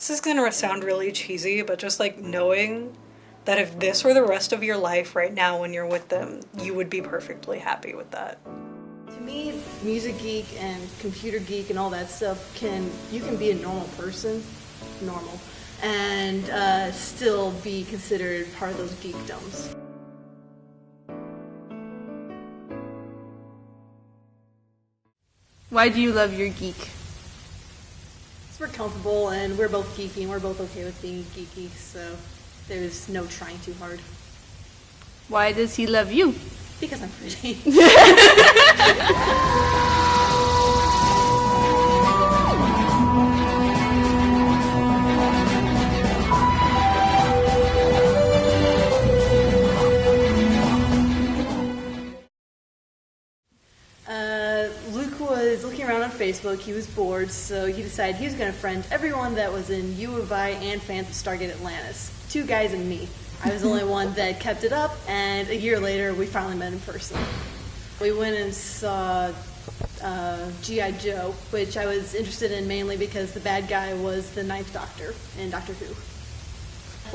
This is gonna sound really cheesy, but just like knowing that if this were the rest of your life right now when you're with them, you would be perfectly happy with that. To me, music geek and computer geek and all that stuff you can be a normal person, and still be considered part of those geekdoms. Why do you love your geek? We're comfortable and we're both geeky and we're both okay with being geeky, so there's no trying too hard. Why does he love you? Because I'm pretty. Luke was looking around on Facebook. He was bored, so he decided he was going to friend everyone that was in U of I and fans of Stargate Atlantis. 2 guys and me. I was the only one that kept it up, and a year later, we finally met in person. We went and saw G.I. Joe, which I was interested in mainly because the bad guy was the 9th Doctor in Doctor Who.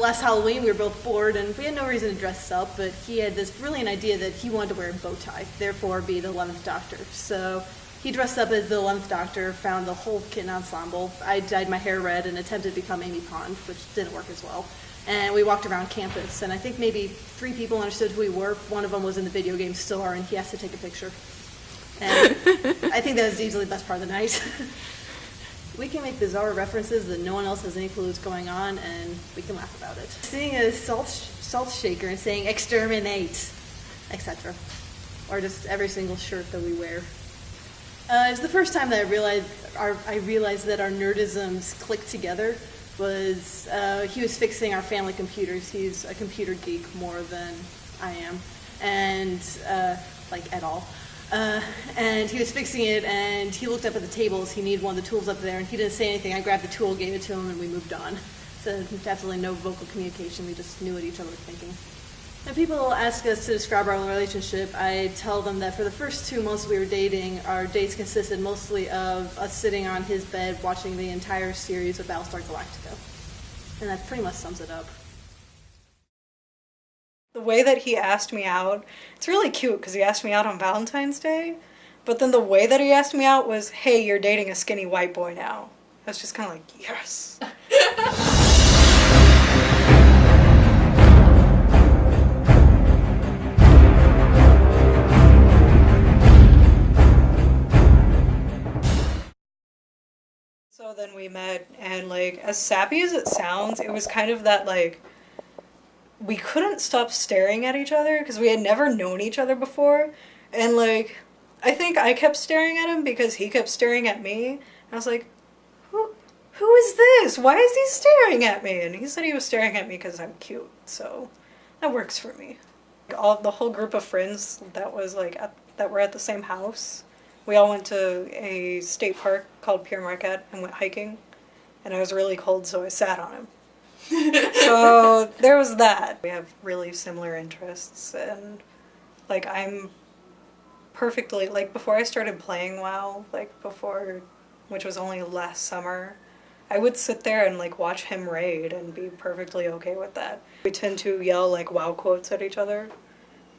Last Halloween, we were both bored, and we had no reason to dress up, but he had this brilliant idea that he wanted to wear a bow tie, therefore be the 11th Doctor. So he dressed up as the 11th Doctor, found the whole kit and ensemble. I dyed my hair red and attempted to become Amy Pond, which didn't work as well. And we walked around campus, and I think maybe 3 people understood who we were. One of them was in the video game store, and he asked to take a picture. And I think that was easily the best part of the night. We can make bizarre references that no one else has any clue what's going on, and we can laugh about it. Seeing a salt shaker and saying exterminate, etc. Or just every single shirt that we wear. It was the first time that I realized that our nerdisms clicked together. He was fixing our family computers. He's a computer geek more than I am, and like at all. And he was fixing it, and he looked up at the tables. He needed one of the tools up there, and he didn't say anything. I grabbed the tool, gave it to him, and we moved on. So definitely no vocal communication. We just knew what each other was thinking. When people ask us to describe our relationship, I tell them that for the first 2 months we were dating, our dates consisted mostly of us sitting on his bed watching the entire series of Battlestar Galactica. And that pretty much sums it up. The way that he asked me out, it's really cute because he asked me out on Valentine's Day, but then the way that he asked me out was, hey, you're dating a skinny white boy now. I was just kind of like, yes. So then we met, and like, as sappy as it sounds, it was kind of that like, we couldn't stop staring at each other because we had never known each other before, and like I think I kept staring at him because he kept staring at me, and I was like, who is this? Why is he staring at me? And he said he was staring at me because I'm cute, so that works for me. The whole group of friends that was like that were at the same house, we all went to a state park called Pere Marquette and went hiking, and I was really cold, so I sat on him. So there was that. We have really similar interests, and like I'm perfectly, like before I started playing WoW, which was only last summer, I would sit there and like watch him raid and be perfectly okay with that. We tend to yell like WoW quotes at each other.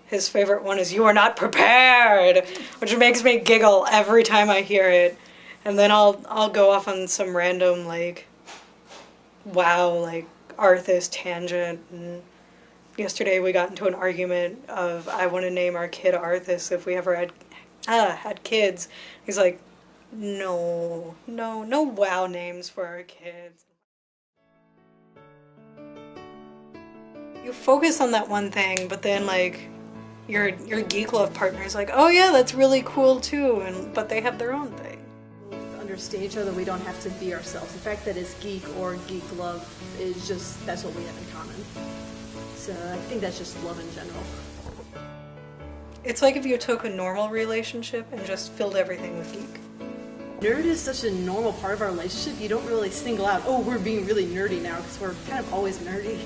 His favorite one is, "You are not prepared," which makes me giggle every time I hear it. And then I'll go off on some random like WoW like Arthas tangent, and yesterday we got into an argument of I want to name our kid Arthas if we ever had kids. He's like, no WoW names for our kids. You focus on that one thing, but then like your geek love partner is like, oh yeah, that's really cool too, but they have their own thing. Understand each other, we don't have to be ourselves. The fact that it's geek or geek love is just, that's what we have in common. So I think that's just love in general. It's like if you took a normal relationship and just filled everything with geek. Nerd is such a normal part of our relationship, you don't really single out, oh, we're being really nerdy now, because we're kind of always nerdy.